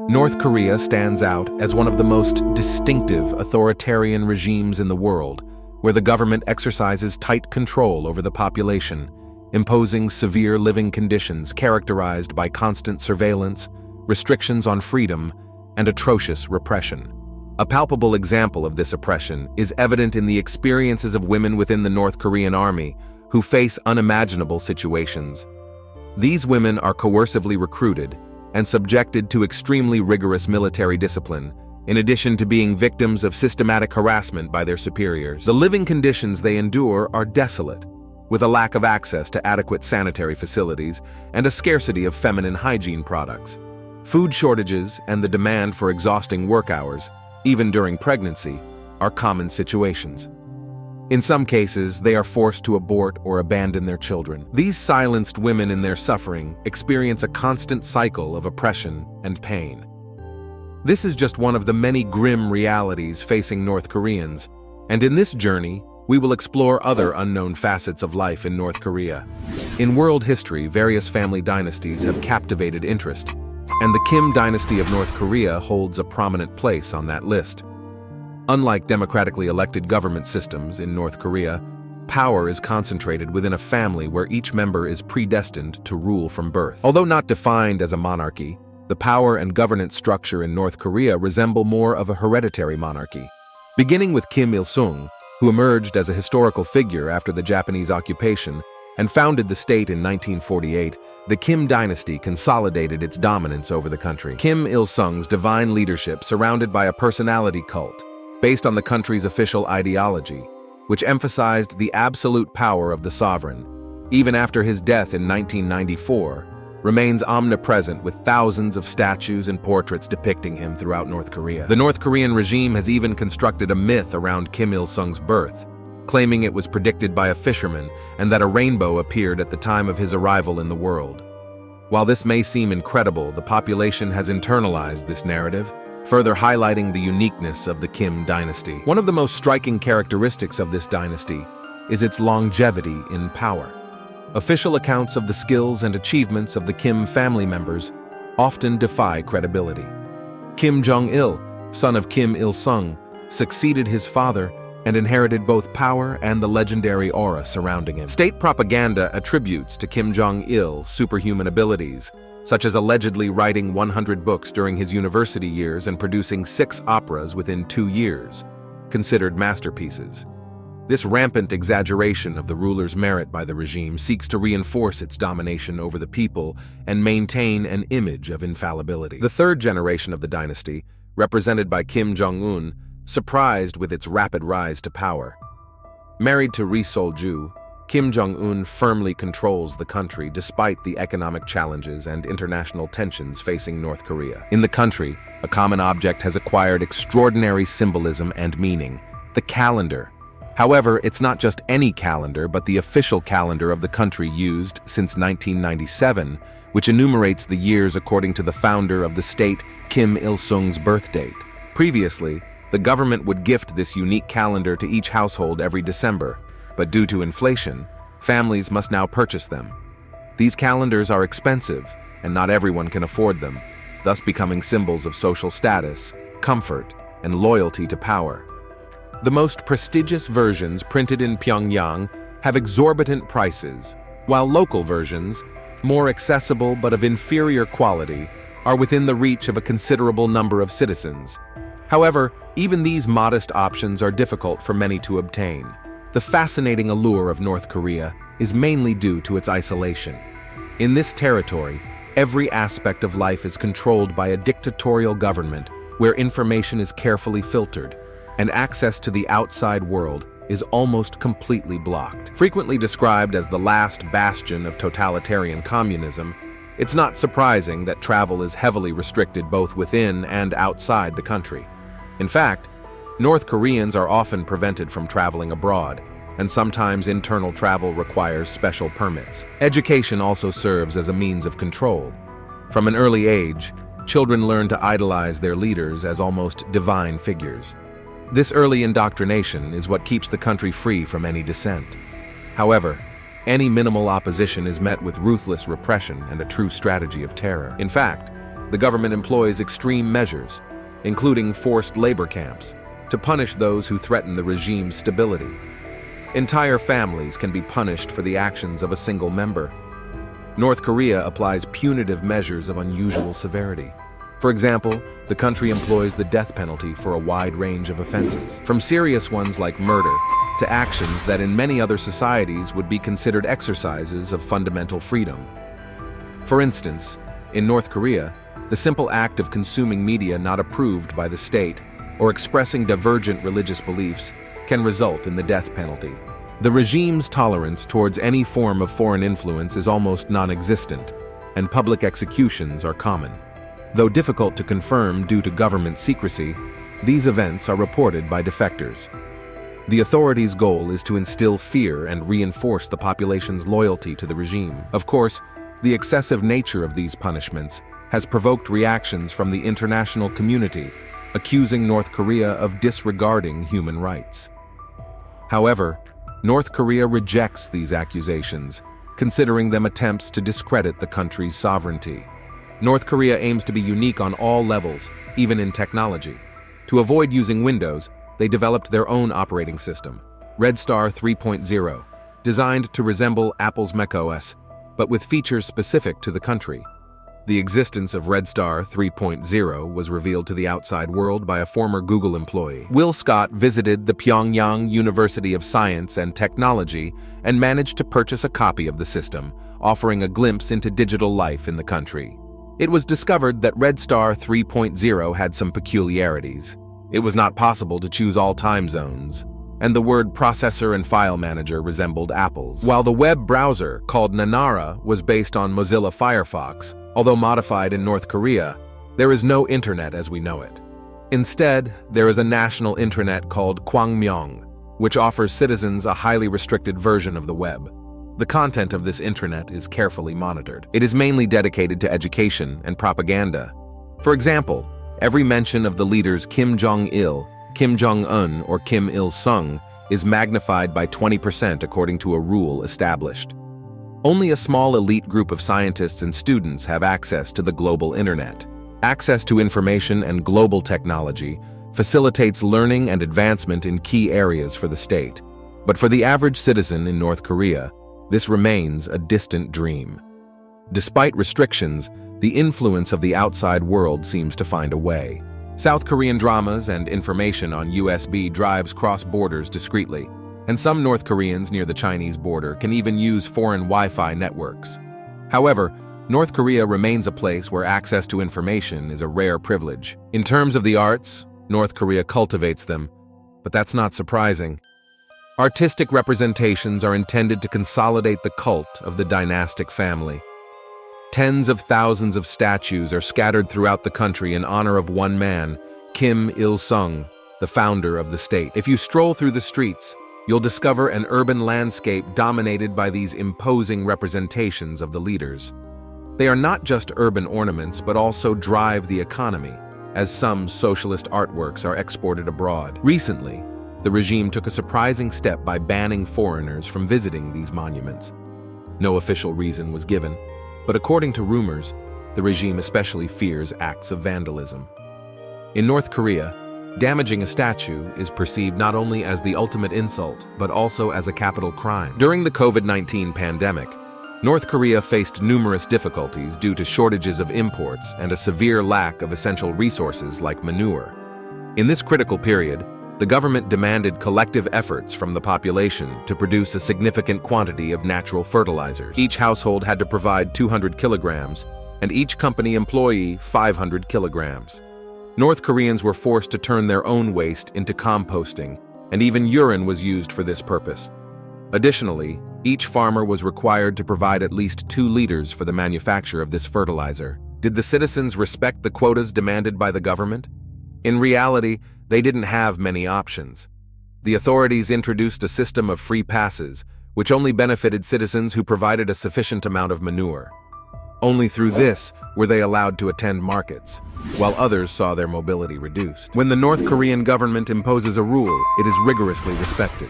North Korea stands out as one of the most distinctive authoritarian regimes in the world, where the government exercises tight control over the population, imposing severe living conditions characterized by constant surveillance, restrictions on freedom, and atrocious repression. A palpable example of this oppression is evident in the experiences of women within the North Korean army who face unimaginable situations. These women are coercively recruited and subjected to extremely rigorous military discipline, in addition to being victims of systematic harassment by their superiors. The living conditions they endure are desolate, with a lack of access to adequate sanitary facilities and a scarcity of feminine hygiene products. Food shortages and the demand for exhausting work hours, even during pregnancy, are common situations. In some cases, they are forced to abort or abandon their children. These silenced women in their suffering experience a constant cycle of oppression and pain. This is just one of the many grim realities facing North Koreans, and in this journey, we will explore other unknown facets of life in North Korea. In world history, various family dynasties have captivated interest, and the Kim dynasty of North Korea holds a prominent place on that list. Unlike democratically elected government systems in North Korea, power is concentrated within a family where each member is predestined to rule from birth. Although not defined as a monarchy, the power and governance structure in North Korea resemble more of a hereditary monarchy. Beginning with Kim Il-sung, who emerged as a historical figure after the Japanese occupation and founded the state in 1948, the Kim dynasty consolidated its dominance over the country. Kim Il-sung's divine leadership surrounded by a personality cult, based on the country's official ideology, which emphasized the absolute power of the sovereign, even after his death in 1994, remains omnipresent with thousands of statues and portraits depicting him throughout North Korea. The North Korean regime has even constructed a myth around Kim Il-sung's birth, claiming it was predicted by a fisherman and that a rainbow appeared at the time of his arrival in the world. While this may seem incredible, the population has internalized this narrative, further highlighting the uniqueness of the Kim dynasty. One of the most striking characteristics of this dynasty is its longevity in power. Official accounts of the skills and achievements of the Kim family members often defy credibility. Kim Jong-il, son of Kim Il-sung, succeeded his father and inherited both power and the legendary aura surrounding him. State propaganda attributes to Kim Jong-il superhuman abilities, such as allegedly writing 100 books during his university years and producing 6 operas within 2 years, considered masterpieces. This rampant exaggeration of the ruler's merit by the regime seeks to reinforce its domination over the people and maintain an image of infallibility. The third generation of the dynasty, represented by Kim Jong-un, surprised with its rapid rise to power. Married to Ri Sol-ju, Kim Jong-un firmly controls the country despite the economic challenges and international tensions facing North Korea. In the country, a common object has acquired extraordinary symbolism and meaning: the calendar. However, it's not just any calendar, but the official calendar of the country used since 1997, which enumerates the years according to the founder of the state, Kim Il-sung's birth date. Previously, the government would gift this unique calendar to each household every December, but due to inflation, families must now purchase them. These calendars are expensive, and not everyone can afford them, thus becoming symbols of social status, comfort, and loyalty to power. The most prestigious versions printed in Pyongyang have exorbitant prices, while local versions, more accessible but of inferior quality, are within the reach of a considerable number of citizens. However, even these modest options are difficult for many to obtain. The fascinating allure of North Korea is mainly due to its isolation. In this territory, every aspect of life is controlled by a dictatorial government where information is carefully filtered, and access to the outside world is almost completely blocked. Frequently described as the last bastion of totalitarian communism, it's not surprising that travel is heavily restricted both within and outside the country. In fact, North Koreans are often prevented from traveling abroad, and sometimes internal travel requires special permits. Education also serves as a means of control. From an early age, children learn to idolize their leaders as almost divine figures. This early indoctrination is what keeps the country free from any dissent. However, any minimal opposition is met with ruthless repression and a true strategy of terror. In fact, the government employs extreme measures, including forced labor camps, to punish those who threaten the regime's stability. Entire families can be punished for the actions of a single member. North Korea applies punitive measures of unusual severity. For example, the country employs the death penalty for a wide range of offenses, from serious ones like murder to actions that in many other societies would be considered exercises of fundamental freedom. For instance, in North Korea, the simple act of consuming media not approved by the state or expressing divergent religious beliefs can result in the death penalty. The regime's tolerance towards any form of foreign influence is almost non-existent, and public executions are common. Though difficult to confirm due to government secrecy, these events are reported by defectors. The authorities' goal is to instill fear and reinforce the population's loyalty to the regime. Of course, the excessive nature of these punishments has provoked reactions from the international community, accusing North Korea of disregarding human rights. However, North Korea rejects these accusations, considering them attempts to discredit the country's sovereignty. North Korea aims to be unique on all levels, even in technology. To avoid using Windows, they developed their own operating system, Red Star 3.0, designed to resemble Apple's macOS, but with features specific to the country. The existence of Red Star 3.0 was revealed to the outside world by a former Google employee. Will Scott visited the Pyongyang University of Science and Technology and managed to purchase a copy of the system, offering a glimpse into digital life in the country. It was discovered that Red Star 3.0 had some peculiarities. It was not possible to choose all time zones, and the word processor and file manager resembled Apple's. While the web browser, called Nanara, was based on Mozilla Firefox, although modified in North Korea, there is no internet as we know it. Instead, there is a national intranet called Kwangmyong, which offers citizens a highly restricted version of the web. The content of this intranet is carefully monitored. It is mainly dedicated to education and propaganda. For example, every mention of the leaders Kim Jong-il, Kim Jong-un, or Kim Il-sung is magnified by 20% according to a rule established. Only a small elite group of scientists and students have access to the global internet. Access to information and global technology facilitates learning and advancement in key areas for the state. But for the average citizen in North Korea, this remains a distant dream. Despite restrictions, the influence of the outside world seems to find a way. South Korean dramas and information on USB drives cross borders discreetly, and some North Koreans near the Chinese border can even use foreign Wi-Fi networks. However, North Korea remains a place where access to information is a rare privilege. In terms of the arts, North Korea cultivates them, but that's not surprising. Artistic representations are intended to consolidate the cult of the dynastic family. Tens of thousands of statues are scattered throughout the country in honor of one man, Kim Il-sung, the founder of the state. If you stroll through the streets, you'll discover an urban landscape dominated by these imposing representations of the leaders. They are not just urban ornaments, but also drive the economy, as some socialist artworks are exported abroad. Recently, the regime took a surprising step by banning foreigners from visiting these monuments. No official reason was given, but according to rumors, the regime especially fears acts of vandalism. In North Korea, damaging a statue is perceived not only as the ultimate insult, but also as a capital crime. During the COVID-19 pandemic, North Korea faced numerous difficulties due to shortages of imports and a severe lack of essential resources like manure. In this critical period, the government demanded collective efforts from the population to produce a significant quantity of natural fertilizers. Each household had to provide 200 kilograms, and each company employee 500 kilograms. North Koreans were forced to turn their own waste into composting, and even urine was used for this purpose. Additionally, each farmer was required to provide at least 2 liters for the manufacture of this fertilizer. Did the citizens respect the quotas demanded by the government? In reality, they didn't have many options. The authorities introduced a system of free passes, which only benefited citizens who provided a sufficient amount of manure. Only through this were they allowed to attend markets, while others saw their mobility reduced. When the North Korean government imposes a rule, it is rigorously respected.